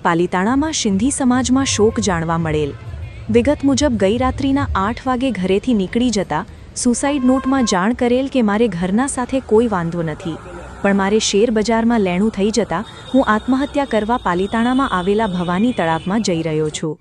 પાલિતાણામાં સિંધી સમાજમાં શોક જાણવા મળેલ. વિગત મુજબ ગઈ રાત્રિના 8 વાગે ઘરેથી નીકળી જતા સુસાઇડ નોટમાં જાણ કરેલ કે મારે ઘરના સાથે કોઈ વાંધો નથી, પણ મારે શેર બજારમાં લેણું થઈ જતા હું આત્મહત્યા કરવા પાલિતાણામાં આવેલા ભવાની તળાવમાં જઈ રહ્યો છું.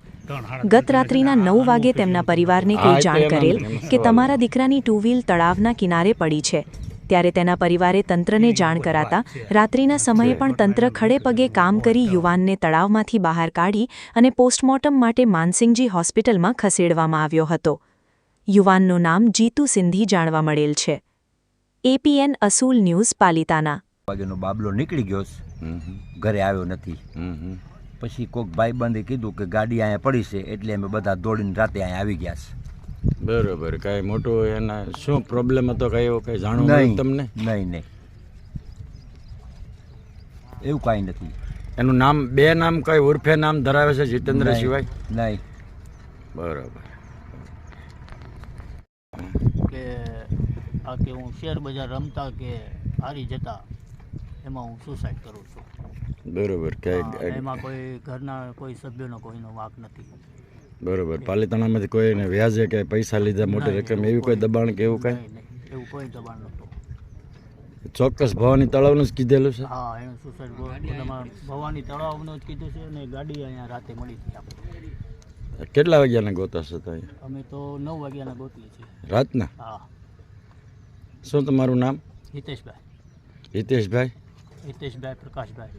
ગત રાત્રિના 9 વાગે તેમના પરિવારને કોઈ જાણ કરેલ કે તમારા દીકરાની ટુ વ્હીલ તળાવના કિનારે પડી છે. ત્યારે તેના પરિવારે તંત્રને જાણ કરાતા રાત્રિના સમયે પણ તંત્ર ખડે પગે કામ કરી યુવાનને તળાવમાંથી બહાર કાઢી અને પોસ્ટમોર્ટમ માટે માનસિંહજી હોસ્પિટલમાં ખસેડવામાં આવ્યો હતો. યુવાનનું નામ જીતુ સિંધી જાણવા મળેલ છે. APN અસૂલ ન્યૂઝ પાલિતાના. વાગ્યાનો બાબલો નીકળી ગયો, ઘરે આવ્યો નથી. પછી કોઈક ભાઈબંધે કીધું કે ગાડી અહીંયા પડી છે, એટલે અમે બધા દોડીને રાતે અહીંયા આવી ગયા છે. બરોબર. કાંઈ મોટું એના શું પ્રોબ્લેમ હતો, કઈ એવું કંઈ જાણવું મળ્યું તમને? નહીં, એવું કાંઈ નથી. એનું નામ, બે નામ કઈ ઉર્ફે નામ ધરાવે છે જીતેન્દ્ર સિવાય? નહીં. બરોબર. કે આ કે હું શેર બજાર રમતા કે હારી જતા એમાં હું સુસાઇડ કરું છું. બરોબર. એમાં કોઈ ઘરના કોઈ સભ્યોનો કોઈનો વાંક નથી. બરોબર. પાલિતાણામાંથી કોઈને વ્યાજે કે પૈસા લીધા મોટી રકમ એવી કોઈ દબાણ કે એવું કાંઈ? નહીં, એવું કોઈ દબાણ નહોતું. ચોક્કસ ભવાની તળાવનું જ કીધેલું છે? હા, એનું સુસાઇડ ભવાની તળાવનું જ કીધું છે અને ગાડી અહીંયા રાતે મળી હતી આપણે. કેટલા વાગ્યાના ગોતા છો તો અહીંયા? અમે તો 9 વાગ્યાના ગોતીએ છીએ. રાતના? હા. શું તમારું નામ? હિતેશભાઈ. હિતેશભાઈ? હિતેશભાઈ પ્રકાશભાઈ.